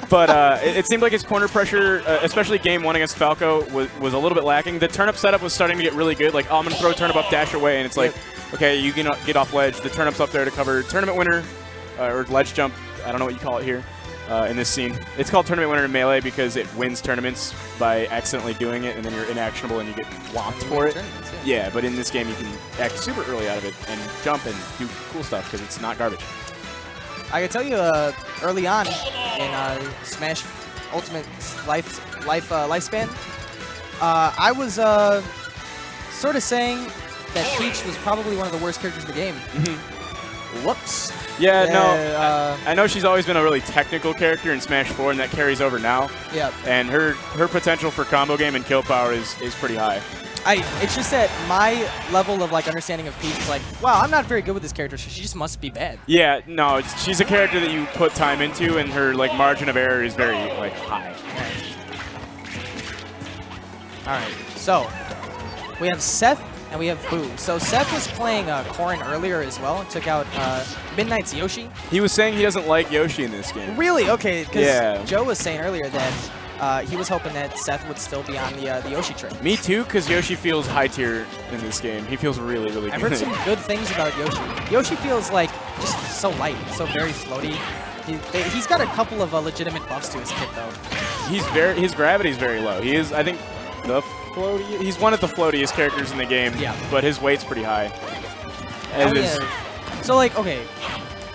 But it seemed like his corner pressure, especially game 1 against Falco, was a little bit lacking. The turnip setup was starting to get really good. Like, oh, I'm going to throw turnip up, dash away, and it's like, okay, you can get off ledge. The turnip's up there to cover tournament winner, or ledge jump. I don't know what you call it here in this scene. It's called tournament winner in Melee because it wins tournaments by accidentally doing it, and then you're inactionable and you get whopped for it. Yeah, but in this game you can act super early out of it and jump and do cool stuff because it's not garbage. I can tell you early on in Smash Ultimate Lifespan, I was sort of saying that Peach was probably one of the worst characters in the game. Whoops. Yeah, no, I know she's always been a really technical character in Smash 4, and that carries over now. Yeah. And her potential for combo game and kill power is pretty high. It's just that my level of like understanding of Peach is like, wow, I'm not very good with this character, so she just must be bad. Yeah, no, she's a character that you put time into, and her like margin of error is very like high. All right, so we have Seth and we have Boo. So Seth was playing Corrin earlier as well and took out Midnight's Yoshi. He was saying he doesn't like Yoshi in this game. Really? Okay, because Joe was saying earlier that he was hoping that Seth would still be on the Yoshi train. Me too, because Yoshi feels high tier in this game. He feels really, really good. I've heard some good things about Yoshi. Yoshi feels like just so light, so very floaty. He's got a couple of legitimate buffs to his kit though. His gravity's very low. He is, I think, the floaty. He's one of the floatiest characters in the game. Yeah. But his weight's pretty high. So like, okay,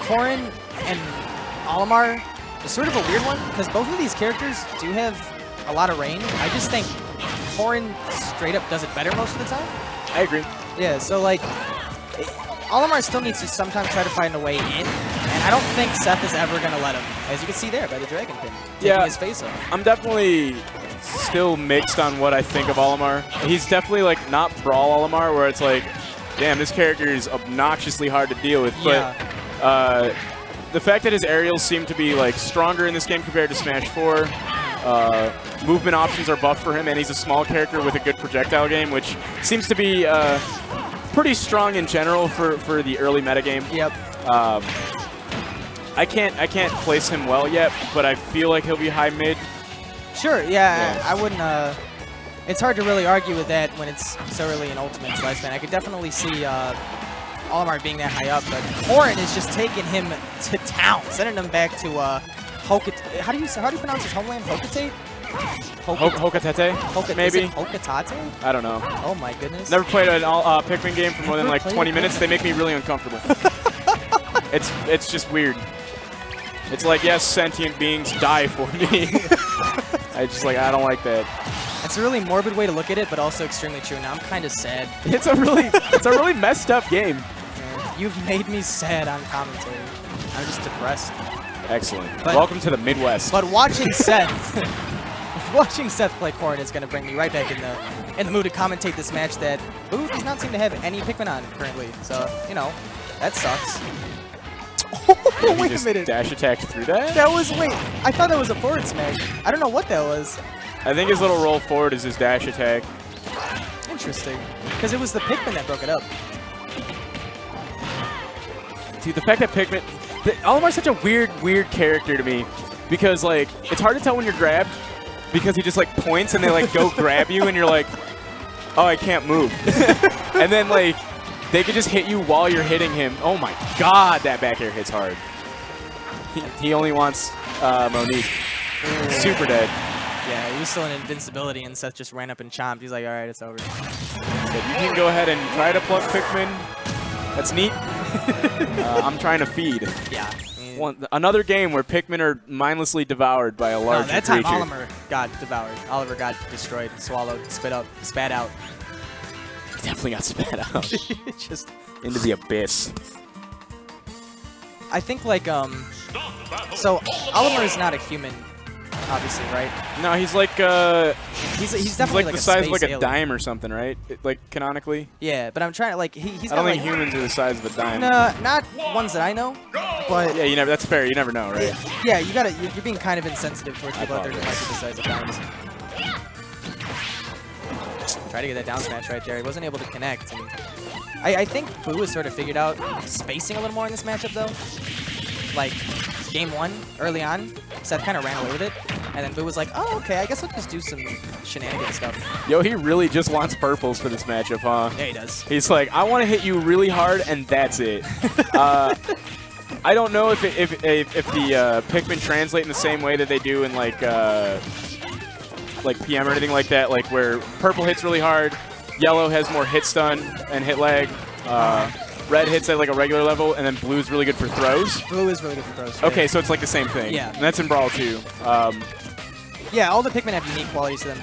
Corrin and Olimar. It's sort of a weird one, because both of these characters do have a lot of range. I just think Corrin straight up does it better most of the time. I agree. Yeah, so like, Olimar still needs to sometimes try to find a way in, and I don't think Seth is ever going to let him, as you can see there by the Dragon Pin, taking his face off. I'm definitely still mixed on what I think of Olimar. He's definitely like not Brawl Olimar, where it's like, damn, this character is obnoxiously hard to deal with, but the fact that his aerials seem to be like stronger in this game compared to Smash 4, movement options are buffed for him, and he's a small character with a good projectile game, which seems to be pretty strong in general for the early metagame. Yep. I can't place him well yet, but I feel like he'll be high mid. Sure. Yeah. I wouldn't. It's hard to really argue with that when it's so early in Ultimate Lifespan. I could definitely see Olimar being that high up, but Corrin is just taking him to town, sending him back to Hokate. How do you pronounce his homeland? Hokate? Hokatete? Maybe? Is it Hokatate? I don't know. Oh my goodness. Never played an Pikmin game for more than like 20 minutes. They make me really uncomfortable. It's just weird. It's like, yes, sentient beings die for me. I don't like that. It's a really morbid way to look at it, but also extremely true. Now I'm kind of sad. It's a really messed up game. Yeah, you've made me sad on commentary. I'm just depressed. Excellent. But, welcome to the Midwest. But watching Seth, play Corrin is going to bring me right back in the mood to commentate this match that Boo does not seem to have any Pikmin on currently. So that sucks. Oh, wait a minute. Dash attacked through that? I thought that was a forward smash. I don't know what that was. I think his little roll forward is his dash attack. Interesting. Because it was the Pikmin that broke it up. Dude, the fact that Pikmin... Olimar's such a weird character to me. Because, like, it's hard to tell when you're grabbed. Because he just, like, points and they, like, go grab you and you're like, oh, I can't move. And then, like, they could just hit you while you're hitting him. Oh, my God, that back air hits hard. He only wants Monique. Super dead. Yeah, he was still in invincibility, and Seth just ran up and chomped. He's like, all right, it's over. So you can go ahead and try to pluck Pikmin. That's neat. I'm trying to feed. Yeah. Another game where Pikmin are mindlessly devoured by a large creature. That time Olimar got devoured. Oliver got destroyed, swallowed, spat out. He definitely got spat out. Just into the abyss. I think, like, so Olimar is not a human, obviously, right? No, he's like he's definitely like the size of like alien. a dime or something, right? Like canonically. Yeah, but I'm trying to like he's. I don't think humans are the size of a dime. No, not ones that I know. But yeah, that's fair. You never know, right? Yeah, you're being kind of insensitive towards people out there who might be the size of dimes. Try to get that down smash right there. He wasn't able to connect. And I think Boo has sort of figured out spacing a little more in this matchup, though. Like, game 1, early on, Seth kind of ran away with it. And then Boo was like, oh, okay, I guess I'll just do some shenanigan stuff. Yo, he really just wants purples for this matchup, huh? Yeah, he does. He's like, I want to hit you really hard, and that's it. I don't know if the Pikmin translate in the same way that they do in like PM or anything like that, like where purple hits really hard, yellow has more hit stun and hit lag, red hits at like a regular level, and then blue's really good for throws. Blue is really good for throws. Okay, so it's like the same thing. Yeah. And that's in Brawl too. Yeah, all the Pikmin have unique qualities to them.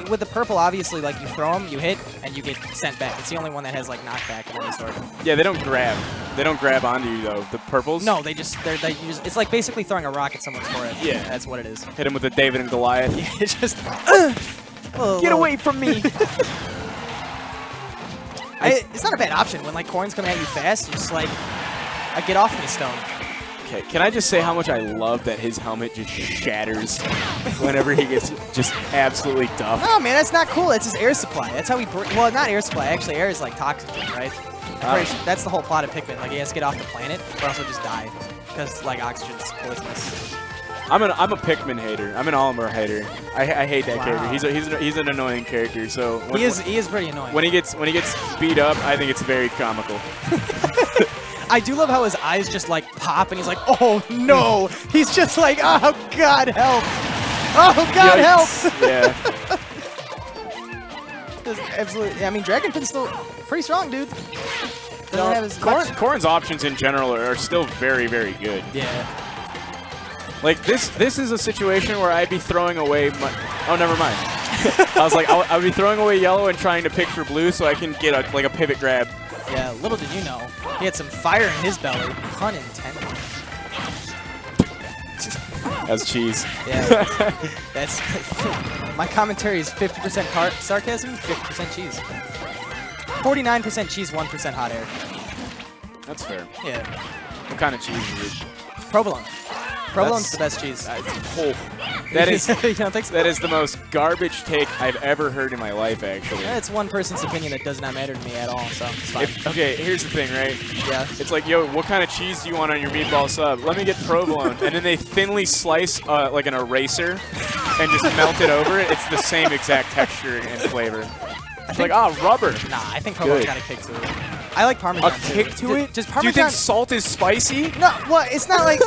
With the purple, obviously, like you throw them, you hit, and you get sent back. It's the only one that has like knockback of any sort. Yeah, they don't grab. They don't grab onto you though. The purples. No, they just it's like basically throwing a rock at someone's forehead. Yeah, that's what it is. Hit him with a David and Goliath. Yeah, it's just get away from me. It's not a bad option when like Corrin's coming at you fast. You're just like, get off me, Stone. Okay, can I just say how much I love that his helmet just shatters whenever he gets just absolutely duffed? Oh man, that's not cool. That's his air supply. That's how we well, not air supply. Actually, air is like toxic, right? That's the whole plot of Pikmin. Like he has to get off the planet, but also just die because like oxygen's poisonous. I'm a Pikmin hater. I'm an Olimar hater. I hate that character. He's an annoying character. So he is pretty annoying. When he gets beat up, I think it's very comical. I do love how his eyes just like pop and he's like, oh no! He's just like, oh God help! Oh God help! Yeah. Absolutely. I mean, Dragonfin's still pretty strong, dude. Corrin's options in general are still very, very good. Yeah. Like this is a situation where I'd be throwing away my. Oh, never mind. I was like, I would be throwing away yellow and trying to pick for blue so I can get a pivot grab. Yeah, little did you know, he had some fire in his belly, pun intended. That's cheese. Yeah, that's my commentary is 50% sarcasm, 50% cheese. 49% cheese, 1% hot air. That's fair. Yeah. What kind of cheese is it? Provolone. Provolone's the best cheese. That is you don't think so? That is the most garbage take I've ever heard in my life, actually. Yeah, it's one person's opinion that does not matter to me at all, so it's fine. Okay, here's the thing, right? Yeah. It's like, yo, what kind of cheese do you want on your meatball sub? Let me get provolone. And then they thinly slice like an eraser and just melt it over it. It's the same exact texture and flavor. It's like, rubber. Nah, I think provolone's got a kick to it. I like Parmesan. A kick to it? Just Parmesan. Do you think salt is spicy? No, well, it's not like...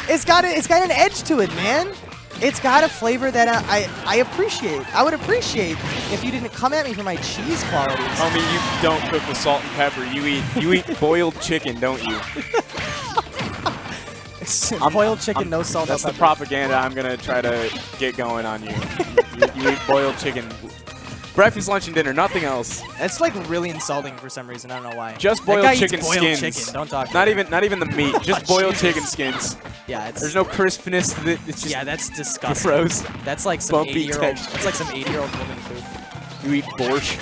It's got an edge to it, man. It's got a flavor that I appreciate. I would appreciate if you didn't come at me for my cheese qualities. Homie, you don't cook with salt and pepper. You eat boiled chicken, don't you? Boiled chicken, no salt. That's the propaganda I'm gonna try to get going on you. You eat boiled chicken. Breakfast, lunch, and dinner, nothing else. It's like really insulting for some reason. I don't know why. Just boiled chicken skins. Chicken. Don't talk. Not even the meat. Just boiled chicken skins. Yeah, there's no crispness to it. It's just that's disgusting. Gross. That's like some 80-year-old. That's like some 80-year-old woman food. You eat borscht.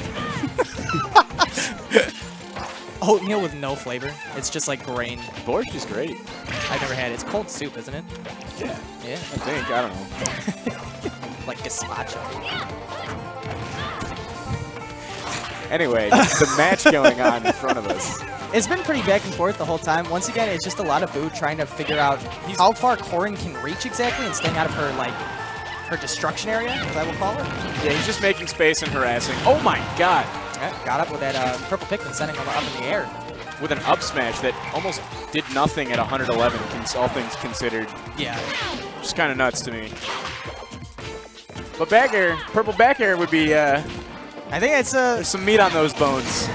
Oatmeal with no flavor. It's just like grain. Borscht is great. I've never had it. It's cold soup, isn't it? Yeah. Yeah. I think. I don't know. Like gazpacho. Anyway, the match going on in front of us. It's been pretty back and forth the whole time. Once again, it's just a lot of Boo trying to figure out how far Corrin can reach exactly and staying out of her, like, her destruction area, as I will call it. Yeah, he's just making space and harassing. Oh my god! Yeah, got up with that purple Pikmin, sending him up in the air. With an up smash that almost did nothing at 111, all things considered. Yeah. Just kind of nuts to me. But back air, purple back air would be, I think it's there's some meat on those bones.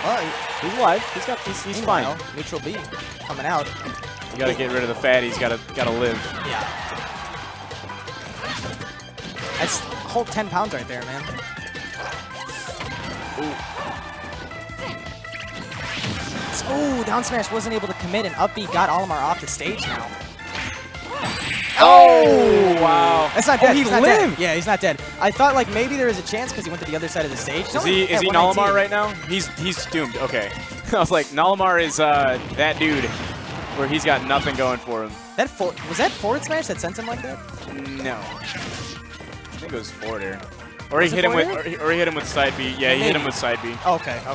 Oh, he's alive. He's fine. Neutral B coming out. You gotta get rid of the fatties. Gotta live. Yeah. That's a whole 10 pounds right there, man. Ooh, down smash wasn't able to commit, and up B got Olimar off the stage now. Oh, wow. That's not dead. Oh, he lived. Yeah, he's not dead. I thought like maybe there was a chance because he went to the other side of the stage. Is he Olimar right now? He's doomed. Okay. I was like, Olimar is that dude where he's got nothing going for him. Was that forward smash that sent him like that? No. I think it was forward air. Or he hit him with side B. Yeah, he hit him with side B. Oh, okay. I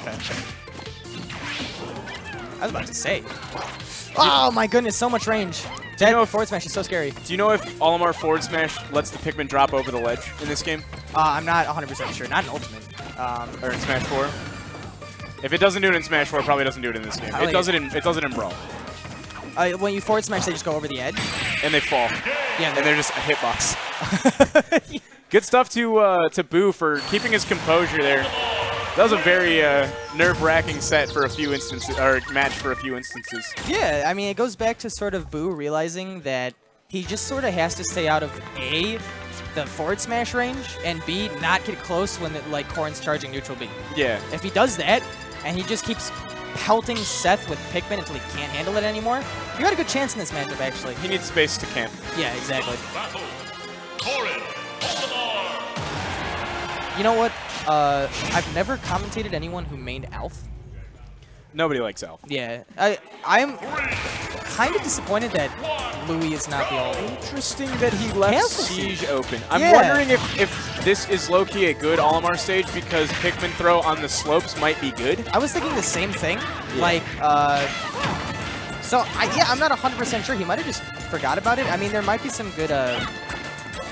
was about to say. Oh my goodness, so much range. That forward smash is so scary. Do you know if Olimar forward smash lets the Pikmin drop over the ledge in this game? I'm not 100% sure. Not in Ultimate. Or in Smash 4? If it doesn't do it in Smash 4, it probably doesn't do it in this game. It does it in Brawl. When you forward smash, they just go over the edge. And they fall. Yeah, and they're just a hitbox. Good stuff to Boo for keeping his composure there. That was a very nerve-wracking set for a few instances, or match for a few instances. Yeah, I mean, it goes back to sort of Boo realizing that he just sort of has to stay out of A, the forward smash range, and B, not get close when like Corrin's charging neutral B. Yeah. If he does that, and he just keeps pelting Seth with Pikmin until he can't handle it anymore, you got a good chance in this matchup, actually. He needs space to camp. Yeah, exactly. Battle. Corrin. You know what? I've never commentated anyone who mained Alf. Nobody likes Alf. Yeah. I'm kind of disappointed that Louis is not the only. Interesting that he left Siege open. I'm Yeah. wondering if this is low-key a good Olimar stage because Pikmin throw on the slopes might be good. I was thinking the same thing. Yeah. Like, yeah, I'm not 100% sure. He might have just forgot about it. I mean, there might be some good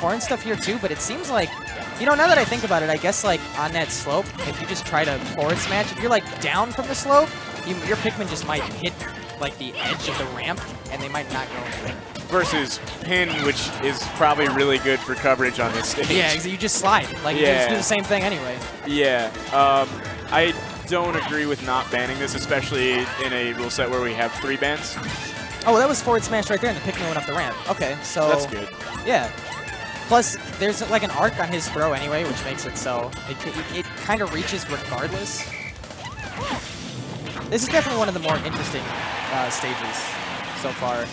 Corrin stuff here too, but it seems like, you know, now that I think about it, I guess like on that slope, if you just try to forward smash, if you're like down from the slope, your Pikmin just might hit like the edge of the ramp, and they might not go anywhere. Versus Pin, which is probably really good for coverage on this stage. Yeah, you just slide. Like, you just do the same thing anyway. Yeah. I don't agree with not banning this, especially in a rule set where we have 3 bans. Oh, that was forward smash right there, and the Pikmin went up the ramp. Okay, so... That's good. Yeah. Plus, there's like an arc on his throw anyway, which makes it so it kind of reaches regardless. This is definitely one of the more interesting stages so far.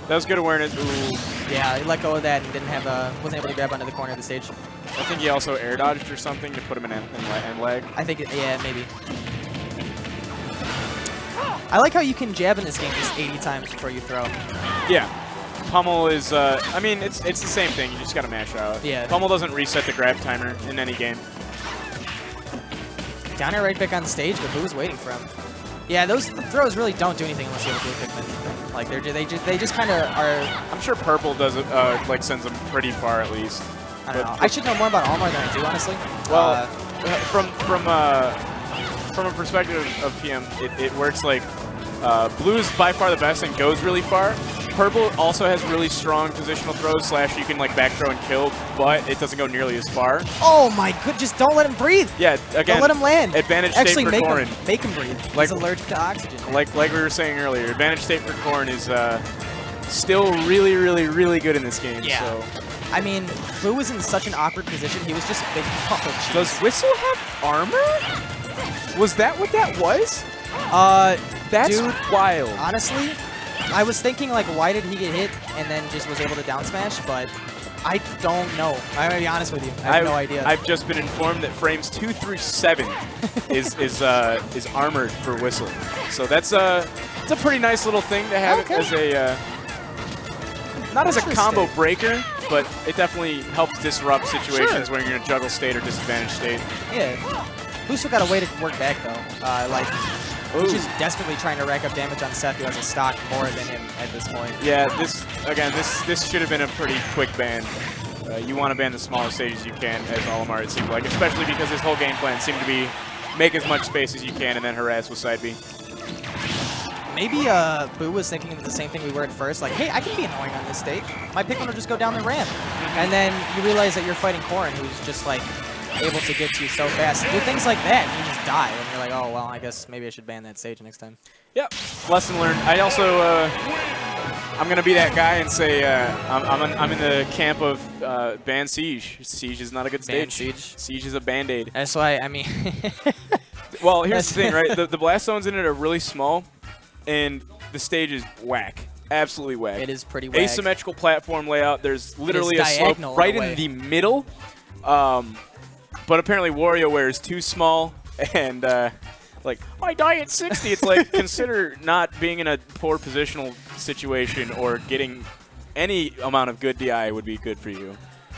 That was good awareness. Ooh. Yeah, he let go of that and didn't have wasn't able to grab onto the corner of the stage. I think he also air dodged or something to put him in end lag. I think, yeah, maybe. I like how you can jab in this game just 80 times before you throw. Yeah. Pummel is, I mean, it's the same thing. You just got to mash out. Yeah. Pummel doesn't reset the grab timer in any game. Down air right back on stage, but who's waiting for him? Yeah, those throws really don't do anything unless you have a blue Pikmin. Like they just kind of are. I'm sure purple does it, like sends them pretty far at least. I don't know. I should know more about Olimar than I do, honestly. Well, from a perspective of PM, it works like blue's by far the best and goes really far. Purple also has really strong positional throws / you can like back throw and kill, but it doesn't go nearly as far. Oh my good! Just don't let him breathe. Yeah, again, don't let him land. Advantage Actually, state for Corrin. Make him breathe. Like, he's allergic to oxygen. Like we were saying earlier, advantage state for Corrin is still really, really, really good in this game. Yeah. So. I mean, Blue was in such an awkward position. He was just a big oh, Does Whistle have armor? Was that what that was? That's dude, wild. Honestly, I was thinking, like, why did he get hit and then just was able to down smash, but I don't know. I'm going to be honest with you. I have no idea. I've just been informed that frames 2 through 7 is armored for Whistle. So that's it's a pretty nice little thing to have as a not as a combo breaker, but it definitely helps disrupt situations when you're in a juggle state or disadvantage state. Yeah. Booster got a way to work back though. He's just desperately trying to rack up damage on Seth, who has a stock more than him at this point. Yeah, this should have been a pretty quick ban. You want to ban the smallest stages you can as Olimar, it seemed like, especially because his whole game plan seemed to be make as much space as you can and then harass with side B. Maybe Boo was thinking the same thing we were at first, like, hey, I can be annoying on this stage. My Pikmin will just go down the ramp. And then you realize that you're fighting Corrin, who's just like able to get to you so fast. Do things like that, and you just die. And you're like, oh, well, I guess maybe I should ban that stage next time. Yep, lesson learned. I also, I'm going to be that guy and say I'm in the camp of ban Siege. Siege is not a good stage. Siege. Siege is a Band-Aid. That's why, I mean... Well, here's the thing, right? The blast zones in it are really small, and the stage is whack. Absolutely whack. It is pretty whack. Asymmetrical platform layout. There's literally a slope right in the middle. But apparently WarioWare is too small, and like, I die at 60. It's like, consider not being in a poor positional situation or getting any amount of good DI would be good for you.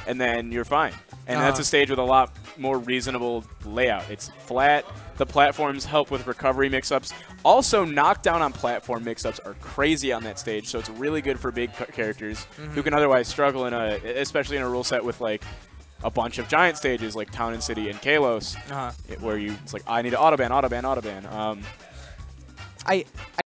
and then you're fine. And that's a stage with a lot more reasonable layout. It's flat. The platforms help with recovery mix-ups. Also, knockdown on platform mix-ups are crazy on that stage, so it's really good for big characters who can otherwise struggle, especially in a rule set with like a bunch of giant stages like Town and City and Kalos, where it's like, I need to autoban. I